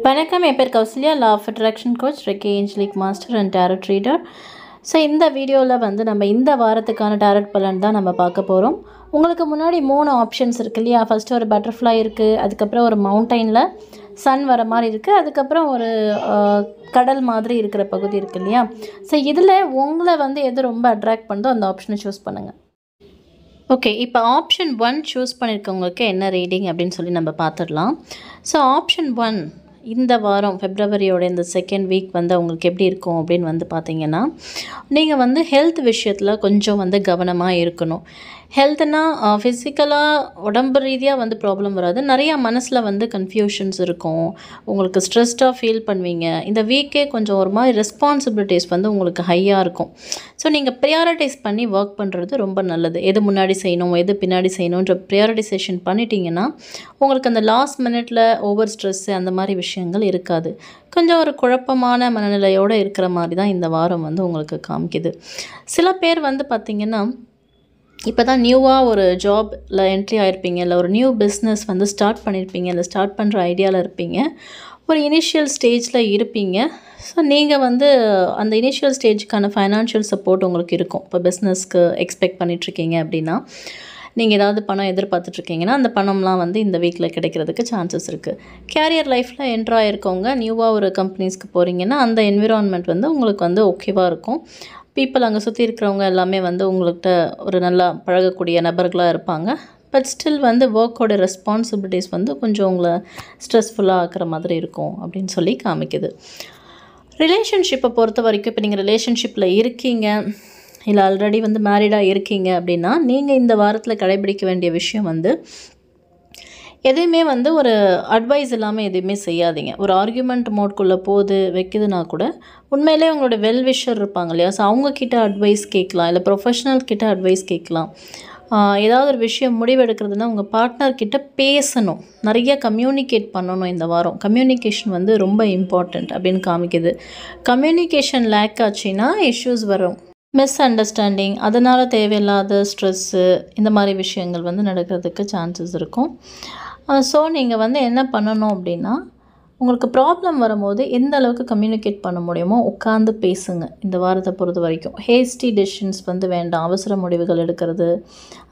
வணக்கம், என் பேர் Kousalya, law of attraction coach, reiki angelic master and tarot reader. So இந்த வீடியோவில் வந்து நம்ம இந்த வாரத்துக்கான டேரட் பலன் தான் நம்ம பார்க்க போகிறோம். உங்களுக்கு முன்னாடி 3 ஆப்ஷன்ஸ் இருக்குது இல்லையா? ஃபஸ்ட்டு ஒரு பட்டர்ஃப்ளை இருக்குது, அதுக்கப்புறம் ஒரு மவுண்டெயினில் சன் வர மாதிரி இருக்குது, அதுக்கப்புறம் ஒரு கடல் மாதிரி இருக்கிற பகுதி இருக்குது இல்லையா? ஸோ இதில் உங்களை வந்து எது ரொம்ப அட்ராக்ட் பண்ணுதோ அந்த ஆப்ஷனை சூஸ் பண்ணுங்கள். ஓகே, இப்போ ஆப்ஷன் 1 சூஸ் பண்ணியிருக்கவங்களுக்கு என்ன ரீடிங் அப்படின்னு சொல்லி நம்ம பார்த்துடலாம். ஸோ ஆப்ஷன் 1 இந்த வாரம் ஃபெப்ரவரியோட இந்த செகண்ட் வீக் வந்து உங்களுக்கு எப்படி இருக்கும் அப்படின்னு வந்து பார்த்தீங்கன்னா, நீங்கள் வந்து ஹெல்த் விஷயத்தில் கொஞ்சம் வந்து கவனமாக இருக்கணும். ஹெல்த்னால் ஃபிசிக்கலாக உடம்பு ரீதியாக வந்து ப்ராப்ளம் வராது, நிறையா மனசில் வந்து கன்ஃபியூஷன்ஸ் இருக்கும், உங்களுக்கு ஸ்ட்ரெஸ்டாக ஃபீல் பண்ணுவீங்க. இந்த வீக்கே கொஞ்சம் ஒரு மாதிரி ரெஸ்பான்சிபிலிட்டிஸ் வந்து உங்களுக்கு ஹையாக இருக்கும். ஸோ நீங்கள் ப்ரியாரிட்டைஸ் பண்ணி ஒர்க் பண்ணுறது ரொம்ப நல்லது. எது முன்னாடி செய்யணும், எது பின்னாடி செய்யணுன்ற ப்ரியாரிட்டைசேஷன் பண்ணிட்டீங்கன்னா உங்களுக்கு அந்த லாஸ்ட் மினிட்ல ஓவர் ஸ்ட்ரெஸ்ஸு அந்த மாதிரி விஷயங்கள் இருக்காது. கொஞ்சம் ஒரு குழப்பமான மனநிலையோடு இருக்கிற மாதிரி தான் இந்த வாரம் வந்து உங்களுக்கு காமிக்குது. சில பேர் வந்து பார்த்திங்கன்னா, இப்போ தான் நியூவாக ஒரு ஜாபில் என்ட்ரி ஆகிருப்பீங்க, இல்லை ஒரு நியூ பிஸ்னஸ் வந்து ஸ்டார்ட் பண்ணியிருப்பீங்க, இல்லை ஸ்டார்ட் பண்ணுற ஐடியாவில் இருப்பீங்க, ஒரு இனிஷியல் ஸ்டேஜில் இருப்பீங்க. ஸோ நீங்கள் வந்து அந்த இனிஷியல் ஸ்டேஜுக்கான ஃபைனான்ஷியல் சப்போர்ட் உங்களுக்கு இருக்கும். இப்போ பிஸ்னஸ்க்கு எக்ஸ்பெக்ட் பண்ணிகிட்ருக்கீங்க அப்படின்னா, நீங்கள் ஏதாவது பணம் எதிர்பார்த்துட்ருக்கீங்கன்னா அந்த பணம்லாம் வந்து இந்த வீக்கில் கிடைக்கிறதுக்கு சான்சஸ் இருக்குது. கேரியர் லைஃப்பில் என்ட்ரு ஆகிருக்கவங்க நியூவாக ஒரு கம்பெனிஸ்க்கு போகிறீங்கன்னா அந்த என்விரான்மெண்ட் வந்து உங்களுக்கு வந்து ஓகேவாக இருக்கும். பீப்புள் அங்கே சுற்றி இருக்கிறவங்க எல்லாமே வந்து உங்கள்கிட்ட ஒரு நல்லா பழகக்கூடிய நபர்களாக இருப்பாங்க. பட் ஸ்டில் வந்து ஒர்க்கோட ரெஸ்பான்சிபிலிட்டிஸ் வந்து கொஞ்சம் உங்களை ஸ்ட்ரெஸ்ஃபுல்லாக ஆக்குற மாதிரி இருக்கும் அப்படின்னு சொல்லி காமிக்குது. ரிலேஷன்ஷிப்பை பொறுத்த வரைக்கும், இப்போ நீங்கள் ரிலேஷன்ஷிப்பில் இருக்கீங்க, இல்லை ஆல்ரெடி வந்து மேரிடாக இருக்கீங்க அப்படின்னா, நீங்கள் இந்த வாரத்தில் கடைபிடிக்க வேண்டிய விஷயம் வந்து எதையுமே வந்து ஒரு அட்வைஸ் இல்லாமல் எதுவுமே செய்யாதீங்க. ஒரு ஆர்கியூமெண்ட் மோட்குள்ளே வைக்குதுன்னா கூட உண்மையிலே உங்களோட வெல்விஷர் இருப்பாங்க இல்லையா? ஸோ அவங்கக்கிட்ட அட்வைஸ் கேட்கலாம், இல்லை ப்ரொஃபஷ்னல் கிட்ட அட்வைஸ் கேட்கலாம். ஏதாவது ஒரு விஷயம் முடிவெடுக்கிறதுனா உங்கள் பார்ட்னர்கிட்ட பேசணும், நிறைய கம்யூனிகேட் பண்ணணும். இந்த வாரம் கம்யூனிகேஷன் வந்து ரொம்ப இம்பார்ட்டண்ட் அப்படின்னு காமிக்குது. கம்யூனிகேஷன் லேக் ஆச்சுன்னா இஷ்யூஸ் வரும், மிஸ் அண்டர்ஸ்டாண்டிங், அதனால் தேவையில்லாத ஸ்ட்ரெஸ்ஸு, இந்த மாதிரி விஷயங்கள் வந்து நடக்கிறதுக்கு சான்சஸ் இருக்கும். ஸோ நீங்கள் வந்து என்ன பண்ணணும் அப்படின்னா, உங்களுக்கு ப்ராப்ளம் வரும்போது எந்த அளவுக்கு கம்யூனிகேட் பண்ண முடியுமோ உட்காந்து பேசுங்க. இந்த வாரத்தை பொறுத்த வரைக்கும் ஹேஸ்டி டெசிஷன்ஸ் வந்து வேண்டாம், அவசர முடிவுகள் எடுக்கிறது,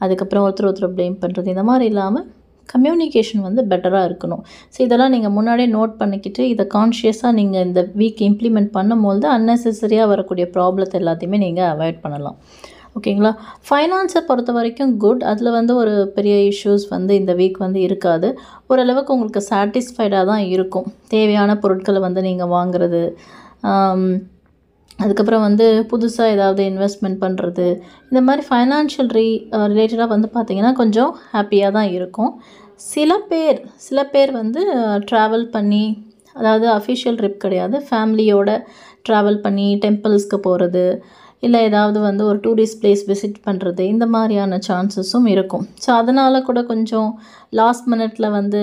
அதுக்கப்புறம் ஒருத்தர் ப்ளேம் பண்ணுறது, இந்த மாதிரி இல்லாமல் கம்யூனிகேஷன் வந்து பெட்டராக இருக்கணும். ஸோ இதெல்லாம் நீங்கள் முன்னாடியே நோட் பண்ணிக்கிட்டு இதை கான்ஷியஸாக நீங்கள் இந்த வீக் இம்ப்ளிமெண்ட் பண்ணும்போது அன்னெசரியாக வரக்கூடிய ப்ராப்ளத்தை எல்லாத்தையுமே நீங்கள் அவாய்ட் பண்ணலாம். ஓகேங்களா? ஃபைனான்ஸை பொறுத்த வரைக்கும் குட். அதில் வந்து ஒரு பெரிய இஷ்யூஸ் வந்து இந்த வீக் வந்து இருக்காது. ஓரளவுக்கு உங்களுக்கு சாட்டிஸ்ஃபைடாக தான் இருக்கும். தேவையான பொருட்களை வந்து நீங்கள் வாங்குறது, அதுக்கப்புறம் வந்து புதுசாக ஏதாவது இன்வெஸ்ட்மெண்ட் பண்ணுறது, இந்த மாதிரி ஃபைனான்ஷியல் ரிலேட்டடாக வந்து பார்த்திங்கன்னா கொஞ்சம் ஹாப்பியாக தான் இருக்கும். சில பேர் வந்து ட்ராவல் பண்ணி, அதாவது அஃபிஷியல் ட்ரிப் கிடையாது, ஃபேமிலியோட ட்ராவல் பண்ணி டெம்பிள்ஸ்க்கு போகிறது, இல்லை ஏதாவது வந்து ஒரு டூரிஸ்ட் பிளேஸ் விசிட் பண்ணுறது, இந்த மாதிரியான சான்சஸும் இருக்கும். ஸோ அதனால் கூட கொஞ்சம் லாஸ்ட் மினிட்ல வந்து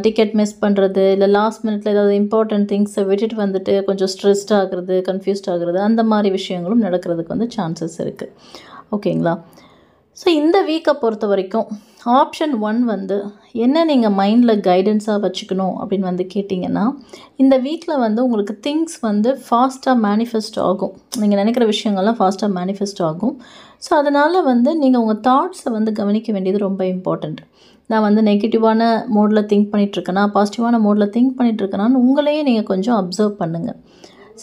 டிக்கெட் மிஸ் பண்ணுறது, இல்லை லாஸ்ட் மினிட்ல ஏதாவது இம்பார்ட்டண்ட் திங்ஸை விட்டுட்டு வந்துட்டு கொஞ்சம் ஸ்ட்ரெஸ்ட் ஆகுறது, கன்ஃபியூஸ்ட் ஆகுறது, அந்த மாதிரி விஷயங்களும் நடக்கிறதுக்கு வந்து சான்சஸ் இருக்குது. ஓகேங்களா? ஸோ இந்த வீக்கை பொறுத்த வரைக்கும் ஆப்ஷன் 1 வந்து என்ன நீங்கள் மைண்டில் கைடன்ஸாக வச்சுக்கணும் அப்படின்னு வந்து கேட்டிங்கன்னா, இந்த வீக்கில் வந்து உங்களுக்கு திங்ஸ் வந்து ஃபாஸ்ட்டாக மேனிஃபெஸ்ட் ஆகும். நீங்கள் நினைக்கிற விஷயங்கள்லாம் ஃபாஸ்ட்டாக மேனிஃபெஸ்ட் ஆகும். ஸோ அதனால் வந்து நீங்கள் உங்கள் தாட்ஸை வந்து கவனிக்க வேண்டியது ரொம்ப இம்பார்ட்டண்ட். நான் வந்து நெகட்டிவான மோடில் திங்க் பண்ணிகிட்ருக்கேனா, பாசிட்டிவான மோடில் திங்க் பண்ணிகிட்ருக்கேனான்னு உங்களையே நீங்கள் கொஞ்சம் அப்சர்வ் பண்ணுங்கள்.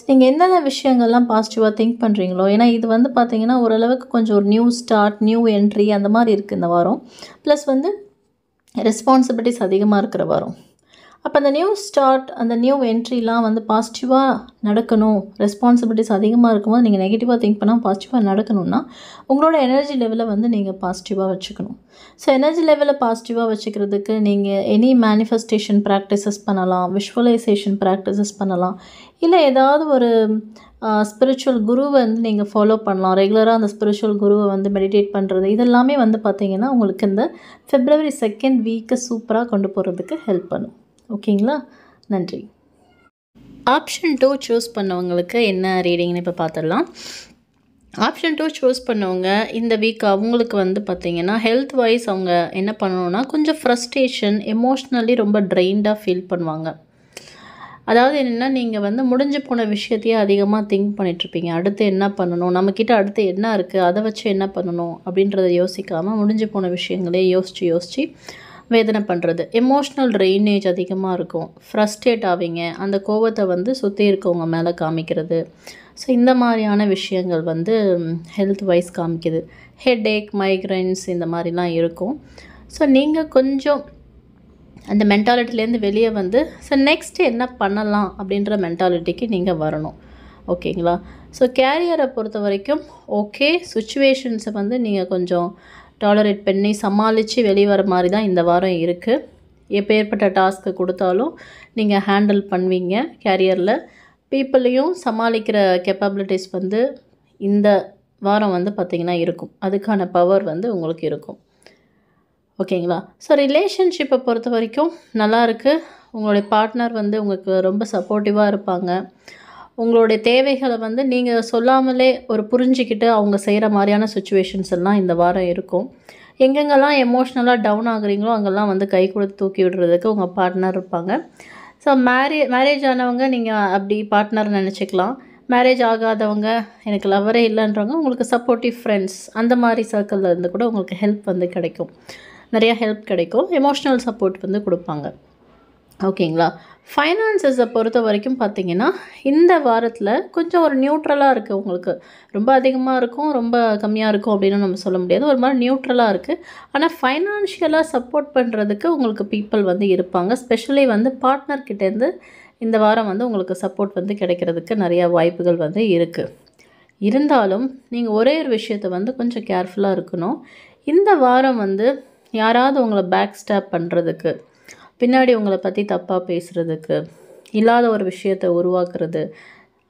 நீங்கள் என்னென்ன விஷயங்கள்லாம் பாசிட்டிவாக திங்க் பண்ணுறீங்களோ, ஏன்னா இது வந்து பார்த்திங்கன்னா ஓரளவுக்கு கொஞ்சம் ஒரு நியூ ஸ்டார்ட், நியூ என்ட்ரி அந்த மாதிரி இருக்குது இந்த வாரம். ப்ளஸ் வந்து ரெஸ்பான்சிபிலிட்டிஸ் அதிகமாக இருக்கிற வாரம். அப்போ அந்த நியூ ஸ்டார்ட், அந்த நியூ என்ட்ரிலாம் வந்து பாசிட்டிவாக நடக்கணும். ரெஸ்பான்சிபிலிட்டிஸ் அதிகமாக இருக்கும்போது நீங்கள் நெகட்டிவாக திங்க் பண்ணால் பாசிட்டிவாக நடக்கணும்னா உங்களோட எனர்ஜி லெவலை வந்து நீங்கள் பாசிட்டிவாக வச்சுக்கணும். ஸோ எனர்ஜி லெவலை பாசிட்டிவாக வச்சுக்கிறதுக்கு நீங்கள் எனி மேனிஃபெஸ்டேஷன் ப்ராக்டிசஸ் பண்ணலாம், விஷுவலைசேஷன் ப்ராக்டிசஸ் பண்ணலாம், இல்லை ஏதாவது ஒரு ஸ்பிரிச்சுவல் குருவை வந்து நீங்கள் ஃபாலோ பண்ணலாம். ரெகுலராக அந்த ஸ்பிரிச்சுவல் குருவை வந்து மெடிடேட் பண்ணுறது, இதெல்லாமே வந்து பார்த்திங்கன்னா உங்களுக்கு இந்த ஃபெப்ரவரி 2nd வீக்கை சூப்பராக கொண்டு போகிறதுக்கு ஹெல்ப் பண்ணும். ஓகேங்களா? நன்றி. ஆப்ஷன் 2 சூஸ் பண்ணவங்களுக்கு என்ன ரீடிங்னு இப்போ பார்த்துடலாம். ஆப்ஷன் 2 சூஸ் பண்ணவங்க இந்த வீக் அவங்களுக்கு வந்து பார்த்திங்கன்னா ஹெல்த் வைஸ் அவங்க என்ன பண்ணணுன்னா, கொஞ்சம் ஃப்ரஸ்ட்ரேஷன், எமோஷ்னலி ரொம்ப ட்ரெயின்டாக ஃபீல் பண்ணுவாங்க. அதாவது என்னென்னா, நீங்கள் வந்து முடிஞ்சு போன விஷயத்தையே அதிகமாக திங்க் பண்ணிகிட்ருப்பீங்க. அடுத்து என்ன பண்ணணும், நம்மக்கிட்ட அடுத்து என்ன இருக்குது, அதை வச்சு என்ன பண்ணணும் அப்படின்றத யோசிக்காமல் முடிஞ்சு போன விஷயங்களே யோசித்து வேதனை பண்ணுறது. எமோஷ்னல் ட்ரெயினேஜ் அதிகமாக இருக்கும். ஃப்ரஸ்ட்ரேட் ஆவீங்க. அந்த கோவத்தை வந்து சுற்றி இருக்கவங்க மேலே காமிக்கிறது. ஸோ இந்த மாதிரியான விஷயங்கள் வந்து ஹெல்த் வைஸ் காமிக்குது. ஹெட்டேக், மைக்ரைன்ஸ் இந்த மாதிரிலாம் இருக்கும். ஸோ நீங்கள் கொஞ்சம் அந்த மென்டாலிட்டிலேருந்து வெளியே வந்து ஸோ நெக்ஸ்ட்டு என்ன பண்ணலாம் அப்படின்ற மென்டாலிட்டிக்கு நீங்கள் வரணும். ஓகேங்களா? ஸோ கேரியரை பொறுத்த வரைக்கும் ஓகே, சுச்சுவேஷன்ஸை வந்து நீங்கள் கொஞ்சம் டாலரேட் பண்ணி சமாளித்து வெளியே வர மாதிரி தான் இந்த வாரம் இருக்குது. எப்பேற்பட்ட டாஸ்க்கு கொடுத்தாலும் நீங்கள் ஹேண்டில் பண்ணுவீங்க. கேரியரில் பீப்புளையும் சமாளிக்கிற கேப்பபிலிட்டிஸ் வந்து இந்த வாரம் வந்து பார்த்திங்கன்னா இருக்கும். அதுக்கான பவர் வந்து உங்களுக்கு இருக்கும். ஓகேங்களா? ஸோ ரிலேஷன்ஷிப்பை பொறுத்த வரைக்கும் நல்லாயிருக்கு. உங்களுடைய பார்ட்னர் வந்து உங்களுக்கு ரொம்ப சப்போர்ட்டிவாக இருப்பாங்க. உங்களுடைய தேவைகளை வந்து நீங்கள் சொல்லாமலே ஒரு புரிஞ்சிக்கிட்டு அவங்க செய்கிற மாதிரியான சுச்சுவேஷன்ஸ் எல்லாம் இந்த வாரம் இருக்கும். எங்கெங்கெல்லாம் எமோஷ்னலாக டவுன் ஆகுறீங்களோ அங்கெல்லாம் வந்து கை கொடுத்து தூக்கி விடுறதுக்கு உங்கள் பார்ட்னர் இருப்பாங்க. ஸோ மேரேஜ் ஆனவங்க நீங்கள் அப்படி பார்ட்னர் நினச்சிக்கலாம். மேரேஜ் ஆகாதவங்க, எனக்கு லவ்வரே இல்லைன்றவங்க உங்களுக்கு சப்போர்ட்டிவ் ஃப்ரெண்ட்ஸ் அந்த மாதிரி சர்க்கிளில் இருந்து கூட உங்களுக்கு ஹெல்ப் வந்து கிடைக்கும். நிறையா ஹெல்ப் கிடைக்கும். எமோஷ்னல் சப்போர்ட் வந்து கொடுப்பாங்க. ஓகேங்களா? ஃபைனான்சஸை பொறுத்த வரைக்கும் பார்த்திங்கன்னா இந்த வாரத்தில் கொஞ்சம் ஒரு நியூட்ரலாக இருக்குது. உங்களுக்கு ரொம்ப அதிகமாக இருக்கும், ரொம்ப கம்மியாக இருக்கும் அப்படின்னு நம்ம சொல்ல முடியாது. ஒரு மாதிரி நியூட்ரலாக இருக்குது. ஆனால் ஃபைனான்ஷியலாக சப்போர்ட் பண்ணுறதுக்கு உங்களுக்கு பீப்புள் வந்து இருப்பாங்க. ஸ்பெஷலி வந்து பார்ட்னர்கிட்டேருந்து இந்த வாரம் வந்து உங்களுக்கு சப்போர்ட் வந்து கிடைக்கிறதுக்கு நிறையா வாய்ப்புகள் வந்து இருக்குது. இருந்தாலும் நீங்கள் ஒரே ஒரு விஷயத்தை வந்து கொஞ்சம் கேர்ஃபுல்லாக இருக்கணும். இந்த வாரம் வந்து யாராவது உங்களை பேக் ஸ்டாப் பண்ணுறதுக்கு, பின்னாடி உங்களை பற்றி தப்பாக பேசுகிறதுக்கு, இல்லாத ஒரு விஷயத்தை உருவாக்குறது,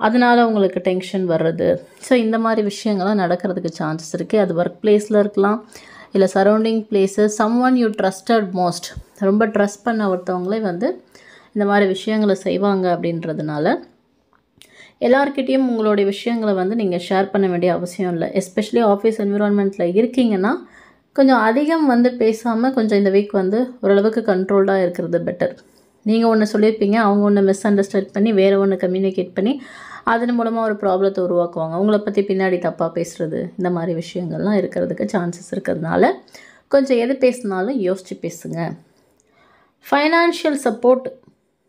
அதனால் உங்களுக்கு டென்ஷன் வர்றது, ஸோ இந்த மாதிரி விஷயங்கள்லாம் நடக்கிறதுக்கு சான்சஸ் இருக்குது. அது ஒர்க் பிளேஸில் இருக்கலாம், இல்லை surrounding places, someone you trusted most, ரொம்ப ட்ரஸ்ட் பண்ண ஒருத்தவங்களே வந்து இந்த மாதிரி விஷயங்களை செய்வாங்க. அப்படின்றதுனால எல்லார்கிட்டேயும் உங்களுடைய விஷயங்களை வந்து நீங்கள் ஷேர் பண்ண வேண்டிய அவசியம் இல்லை. எஸ்பெஷலி ஆஃபீஸ் என்விரான்மெண்ட்டில் இருக்கீங்கன்னா கொஞ்சம் அதிகம் வந்து பேசாமல் கொஞ்சம் இந்த வீக் வந்து ஓரளவுக்கு கண்ட்ரோல்டாக இருக்கிறது பெட்டர். நீங்கள் ஒன்று சொல்லியிருப்பீங்க, அவங்க ஒன்று மிஸ் அண்டர்ஸ்டாண்ட் பண்ணி வேறு ஒன்று கம்யூனிகேட் பண்ணி அதன் மூலமாக ஒரு ப்ராப்ளத்தை உருவாக்குவாங்க. உங்களை பற்றி பின்னாடி தப்பாக பேசுகிறது, இந்த மாதிரி விஷயங்கள்லாம் இருக்கிறதுக்கு சான்சஸ் இருக்கிறதுனால கொஞ்சம் எது பேசினாலும் யோசித்து பேசுங்க. ஃபைனான்ஷியல் சப்போர்ட்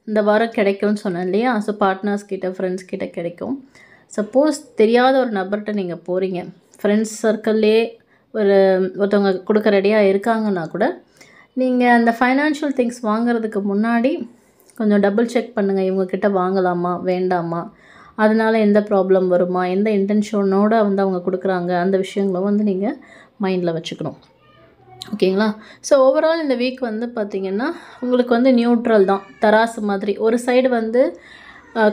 இந்த வாரம் கிடைக்கும்னு சொன்னேன் இல்லையா? ஸோ பார்ட்னர்ஸ் கிட்ட, ஃப்ரெண்ட்ஸ் கிட்ட கிடைக்கும். சப்போஸ் தெரியாத ஒரு நபர்கிட்ட நீங்கள் போகிறீங்க, ஃப்ரெண்ட்ஸ் சர்க்கிள்லேயே ஒருத்தவங்க கொடுக்க ரெடியாக இருக்காங்கன்னா கூட நீங்கள் அந்த ஃபைனான்ஷியல் திங்ஸ் வாங்குறதுக்கு முன்னாடி கொஞ்சம் டபுள் செக் பண்ணுங்கள். இவங்கக்கிட்ட வாங்கலாமா வேண்டாமா, அதனால் எந்த ப்ராப்ளம் வருமா, எந்த இன்டென்ஷனோடு வந்து அவங்க கொடுக்குறாங்க, அந்த விஷயங்களும் வந்து நீங்கள் மைண்டில் வச்சுக்கணும். ஓகேங்களா? ஸோ ஓவரால் இந்த வீக் வந்து பார்த்திங்கன்னா உங்களுக்கு வந்து நியூட்ரல் தான், தராசு மாதிரி. ஒரு சைடு வந்து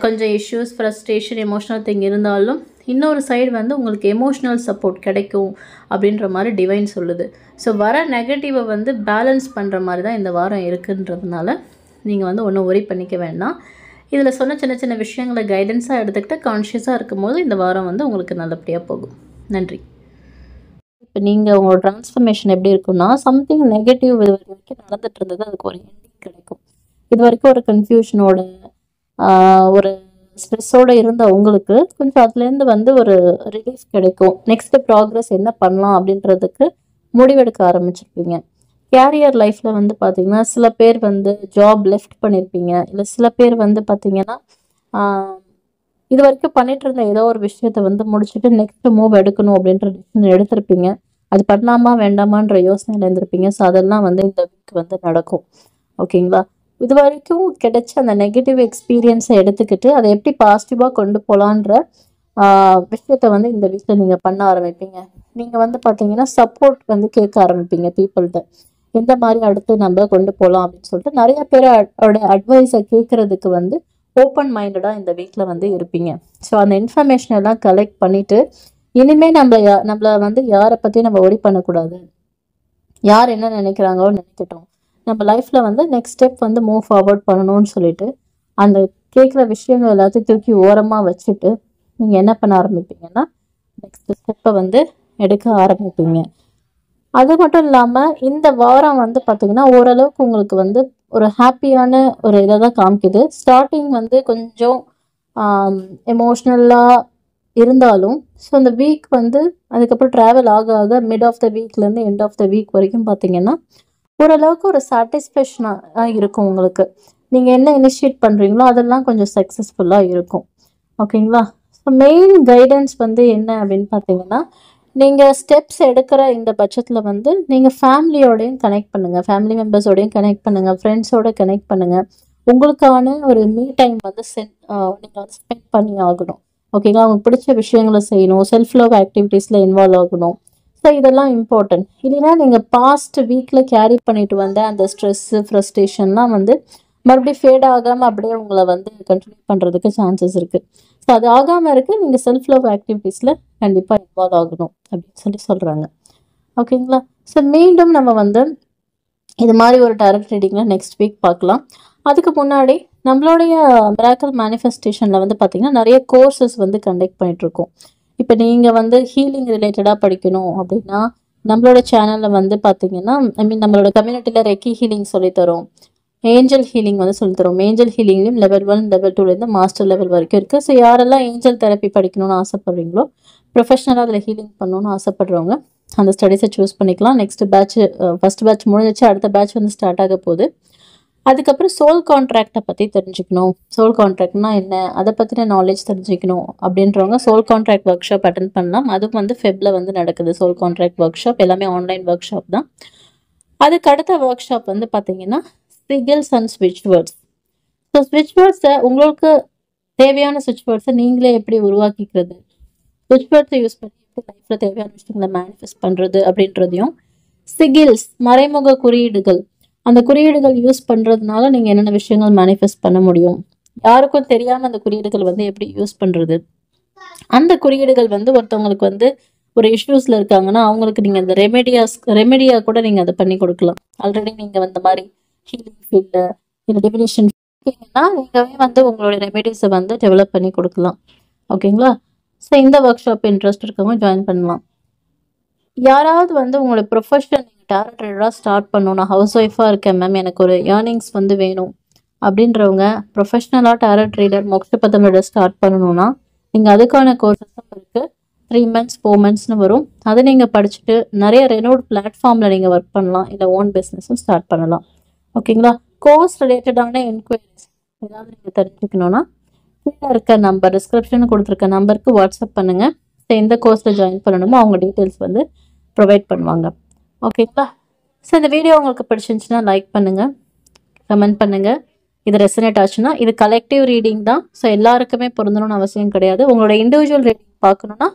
கொஞ்சம் இஷ்யூஸ், ஃப்ரஸ்ட்ரேஷன், எமோஷ்னல் திங் இருந்தாலும் இன்னொரு சைடு வந்து உங்களுக்கு எமோஷ்னல் சப்போர்ட் கிடைக்கும் அப்படின்ற மாதிரி டிவைன் சொல்லுது. ஸோ வர நெகட்டிவை வந்து பேலன்ஸ் பண்ணுற மாதிரி தான் இந்த வாரம் இருக்குன்றதுனால நீங்கள் வந்து ஒன்றும் ஒரி பண்ணிக்க வேண்டாம். இதில் சொன்ன சின்ன சின்ன விஷயங்களை கைடன்ஸாக எடுத்துக்கிட்டு கான்ஷியஸாக இருக்கும்போது இந்த வாரம் வந்து உங்களுக்கு நல்லபடியாக போகும். நன்றி. இப்போ நீங்கள் உங்களோட ட்ரான்ஸ்ஃபர்மேஷன் எப்படி இருக்குன்னா, சம்திங் நெகட்டிவ் இது வரைக்கும் நடந்துட்டு இருந்தது, அதுக்கு ஒரு எண்டிங் கிடைக்கும். இது வரைக்கும் ஒரு கன்ஃபியூஷனோட ஒரு ஸ்ட்ரெஸ்ஸோடு இருந்த உங்களுக்கு கொஞ்சம் அதுலேருந்து வந்து ஒரு ரிலீஃப் கிடைக்கும். நெக்ஸ்ட்டு ப்ராக்ரஸ் என்ன பண்ணலாம் அப்படின்றதுக்கு முடிவெடுக்க ஆரம்பிச்சிருப்பீங்க. கேரியர் லைஃப்பில் வந்து பார்த்திங்கன்னா சில பேர் வந்து ஜாப் லெஃப்ட் பண்ணியிருப்பீங்க, இல்லை சில பேர் வந்து பார்த்திங்கன்னா இது வரைக்கும் பண்ணிட்டு இருந்த ஏதோ ஒரு விஷயத்தை வந்து முடிச்சுட்டு நெக்ஸ்ட் மூவ் எடுக்கணும் அப்படின்ற டிசிஷன் எடுத்திருப்பீங்க. அது பண்ணலாமா வேண்டாமான்ற யோசனையில் இருந்திருப்பீங்க. ஸோ அதெல்லாம் வந்து இந்த வீக் வந்து நடக்கும். ஓகேங்களா? இது வரைக்கும் கிடைச்ச அந்த நெகட்டிவ் எக்ஸ்பீரியன்ஸை எடுத்துக்கிட்டு அதை எப்படி பாசிட்டிவாக கொண்டு போகலான்ற விஷயத்தை வந்து இந்த வீக்கில் நீங்கள் பண்ண ஆரம்பிப்பீங்க. நீங்கள் வந்து பார்த்தீங்கன்னா சப்போர்ட் வந்து கேட்க ஆரம்பிப்பீங்க பீப்புள்கிட்ட. எந்த மாதிரி அடுத்து நம்ம கொண்டு போகலாம் அப்படின்னு சொல்லிட்டு நிறைய பேரோட அட்வைஸை கேட்குறதுக்கு வந்து ஓப்பன் மைண்டடாக இந்த வீக்கில் வந்து இருப்பீங்க. ஸோ அந்த இன்ஃபர்மேஷன் எல்லாம் கலெக்ட் பண்ணிவிட்டு இனிமேல் நம்மளை வந்து யாரை பற்றியும் நம்ம ஒரி பண்ணக்கூடாது. யார் என்ன நினைக்கிறாங்களோ நினைக்கட்டும், நம்ம லைஃப்பில் வந்து நெக்ஸ்ட் ஸ்டெப் வந்து மூவ் ஃபார்வர்ட் பண்ணணும்னு சொல்லிட்டு அந்த கேட்குற விஷயங்கள் எல்லாத்தையும் தூக்கி ஓரமாக வச்சுட்டு நீங்கள் என்ன பண்ண ஆரம்பிப்பீங்கன்னா நெக்ஸ்ட் ஸ்டெப்பை வந்து எடுக்க ஆரம்பிப்பீங்க. அது மட்டும் இல்லாமல் இந்த வாரம் வந்து பார்த்திங்கன்னா ஓரளவுக்கு உங்களுக்கு வந்து ஒரு ஹாப்பியான ஒரு இதை தான் காமிக்குது. ஸ்டார்டிங் வந்து கொஞ்சம் எமோஷ்னலாக இருந்தாலும் ஸோ அந்த வீக் வந்து அதுக்கப்புறம் ட்ராவல் ஆக ஆக மிட் ஆஃப் த வீக்லேருந்து எண்ட் ஆஃப் த வீக் வரைக்கும் பார்த்தீங்கன்னா ஓரளவுக்கு ஒரு சாட்டிஸ்ஃபேக்ஷனாக இருக்கும் உங்களுக்கு. நீங்கள் என்ன இனிஷியேட் பண்ணுறீங்களோ அதெல்லாம் கொஞ்சம் சக்ஸஸ்ஃபுல்லாக இருக்கும். ஓகேங்களா? ஸோ மெயின் கைடன்ஸ் வந்து என்ன அப்படின்னு பார்த்தீங்கன்னா, நீங்கள் ஸ்டெப்ஸ் எடுக்கிற இந்த பட்சத்தில் வந்து நீங்கள் ஃபேமிலியோடையும் கனெக்ட் பண்ணுங்கள், ஃபேமிலி மெம்பர்ஸோடையும் கனெக்ட் பண்ணுங்கள், ஃப்ரெண்ட்ஸோட கனெக்ட் பண்ணுங்கள். உங்களுக்கான ஒரு மீ டைம் வந்து நீங்கள் வந்து ஸ்பெண்ட் பண்ணி ஆகணும். ஓகேங்களா? உங்களுக்கு பிடிச்ச விஷயங்களை செய்யணும், செல்ஃப் லவ் ஆக்டிவிட்டீஸில் இன்வால்வ் ஆகணும். ஸோ இதெல்லாம் இம்பார்ட்டன்ட். இல்லைன்னா நீங்கள் பாஸ்ட் வீக்கில் கேரி பண்ணிட்டு வந்த அந்த ஸ்ட்ரெஸ்ஸு ஃப்ரஸ்ட்ரேஷன்லாம் வந்து மறுபடியும் ஃபேட் ஆகாமல் அப்படியே உங்களை வந்து கண்டினியூ பண்ணுறதுக்கு சான்சஸ் இருக்குது. ஸோ அது ஆகாமல் இருக்குது, நீங்கள் செல்ஃப் லவ் ஆக்டிவிட்டீஸில் கண்டிப்பாக இன்வால்வ் ஆகணும் அப்படின்னு சொல்கிறாங்க. ஓகேங்களா? ஸோ மீண்டும் நம்ம வந்து இது மாதிரி ஒரு டைரக்ட் ரீடிங்கில் நெக்ஸ்ட் வீக் பார்க்கலாம். அதுக்கு முன்னாடி நம்மளுடைய மிராக்கிள் மேனிஃபெஸ்டேஷனில் வந்து பார்த்திங்கன்னா நிறைய கோர்சஸ் வந்து கண்டக்ட் பண்ணிகிட்ருக்கோம். இப்போ நீங்கள் வந்து ஹீலிங் ரிலேட்டடாக படிக்கணும் அப்படின்னா நம்மளோட சேனலில் வந்து பார்த்திங்கன்னா நம்மளோட கம்யூனிட்டியில் ரெக்கி ஹீலிங் சொல்லித்தரோம், ஏஞ்சல் ஹீலிங் வந்து சொல்லித்தரோம். ஏஞ்சல் ஹீலிங்லையும் லெவல் 1 லெவல் 2லேருந்து மாஸ்டர் லெவல் வரைக்கும் இருக்குது. ஸோ யாரெல்லாம் ஏஞ்சல் தெரப்பி படிக்கணும்னு ஆசைப்படுறீங்களோ, ப்ரொஃபஷனலாக அதில் ஹீலிங் பண்ணணும்னு ஆசைப்படுறவங்க அந்த ஸ்டடீஸை சூஸ் பண்ணிக்கலாம். நெக்ஸ்ட் பேட்ச் ஃபஸ்ட் பேட்ச் முடிஞ்சிச்சு, அடுத்த பேட்ச் வந்து ஸ்டார்ட் ஆக போகுது. அதுக்கப்புறம் சோல் கான்ட்ராக்டை பற்றி தெரிஞ்சுக்கணும், சோல் கான்ட்ராக்ட்னா என்ன, அதை பற்றின நாலேஜ் தெரிஞ்சுக்கணும் அப்படின்றவங்க soul contract workshop attend பண்ணலாம். அதுவும் வந்து ஃபெப்ல வந்து நடக்குது சோல் கான்ட்ராக்ட் ஒர்க் ஷாப், எல்லாமே ஆன்லைன் ஒர்க் ஷாப் தான். அதுக்கு அடுத்த ஒர்க் ஷாப் வந்து பார்த்தீங்கன்னா சிகில்ஸ் அண்ட் ஸ்விட்ச் வேர்ட்ஸ். ஸோ ஸ்விட்ச் வேர்ட்ஸை உங்களுக்கு தேவையான ஸ்விட்ச் வேர்ட்ஸை நீங்களே எப்படி உருவாக்கிக்கிறது, ஸ்விட்ச் வேர்ட்ஸை யூஸ் பண்ணி எப்படி லைஃப்பில் தேவையான விஷயங்களை மேனிஃபெஸ்ட் பண்ணுறது அப்படின்றதையும், சிகில்ஸ் மறைமுக குறியீடுகள், அந்த குறியீடுகள் யூஸ் பண்ணுறதுனால நீங்கள் என்னென்ன விஷயங்கள் மேனிஃபெஸ்ட் பண்ண முடியும், யாருக்கும் தெரியாமல் அந்த குறியீடுகள் வந்து எப்படி யூஸ் பண்ணுறது, அந்த குறியீடுகள் வந்து ஒருத்தவங்களுக்கு வந்து ஒரு இஷ்யூஸில் இருக்காங்கன்னா அவங்களுக்கு நீங்கள் இந்த ரெமெடியாக கூட நீங்கள் அதை பண்ணி கொடுக்கலாம். ஆல்ரெடி நீங்கள் வந்து மாதிரி ஹீலிங் ஃபீல்டு இல்லை டிவினேஷன் இருக்கீங்கன்னா நீங்களே வந்து உங்களுடைய ரெமெடிஸை வந்து டெவலப் பண்ணி கொடுக்கலாம். ஓகேங்களா? ஸோ இந்த ஒர்க் ஷாப் இன்ட்ரெஸ்ட் இருக்கவங்க ஜாயின் பண்ணலாம். யாராவது வந்து உங்களோட ப்ரொஃபஷன் நீங்கள் டேரட் ட்ரேடராக ஸ்டார்ட் பண்ணணும், நான் ஹவுஸ் ஒய்ஃபாக இருக்கேன் மேம், எனக்கு ஒரு ஏர்னிங்ஸ் வந்து வேணும் அப்படின்றவங்க ப்ரொஃபஷ்னலாக டேரட் ட்ரேடர் மோட்சபதம் ஸ்டார்ட் பண்ணணும்னா நீங்கள் அதுக்கான கோர்சஸும் இருக்குது. 3 months 4 monthsனு வரும். அதை நீங்கள் படிச்சுட்டு நிறைய ரெனோட் பிளாட்ஃபார்மில் நீங்கள் ஒர்க் பண்ணலாம், இல்லை ஓன் பிஸ்னஸும் ஸ்டார்ட் பண்ணலாம். ஓகேங்களா? கோர்ஸ் ரிலேட்டடான என்கொயரிஸ் ஏதாவது நீங்கள் தெரிஞ்சுக்கணுன்னா கீழே இருக்க நம்பர், டிஸ்கிரிப்ஷன் கொடுத்துருக்க நம்பருக்கு வாட்ஸ்அப் பண்ணுங்கள். ஸோ எந்த கோர்ஸில் ஜாயின் பண்ணணுமோ அவங்க டீட்டெயில்ஸ் வந்து ப்ரொவைட் பண்ணுவாங்க. ஓகேங்களா? ஸோ இந்த வீடியோ உங்களுக்கு பிடிச்சிருந்துச்சுன்னா லைக் பண்ணுங்கள், கமெண்ட் பண்ணுங்கள். இது ரெசனேட் ஆச்சுன்னா, இது கலெக்டிவ் ரீடிங் தான், ஸோ எல்லாருக்குமே பொருந்தணும்னு அவசியம் கிடையாது. உங்களோட இண்டிவிஜுவல் ரீடிங் பார்க்கணுன்னா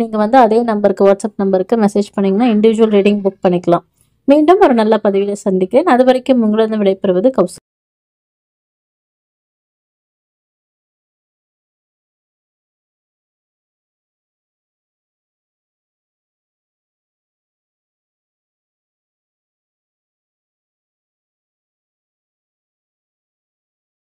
நீங்கள் வந்து அதே நம்பருக்கு வாட்ஸ்அப் நம்பருக்கு மெசேஜ் பண்ணிங்கன்னா இண்டிவிஜுவல் ரீடிங் புக் பண்ணிக்கலாம். மீண்டும் ஒரு நல்ல பதிவில் சந்திக்கிறேன். அது வரைக்கும் உங்களிடம் விடைபெறுவது கௌசல்யா.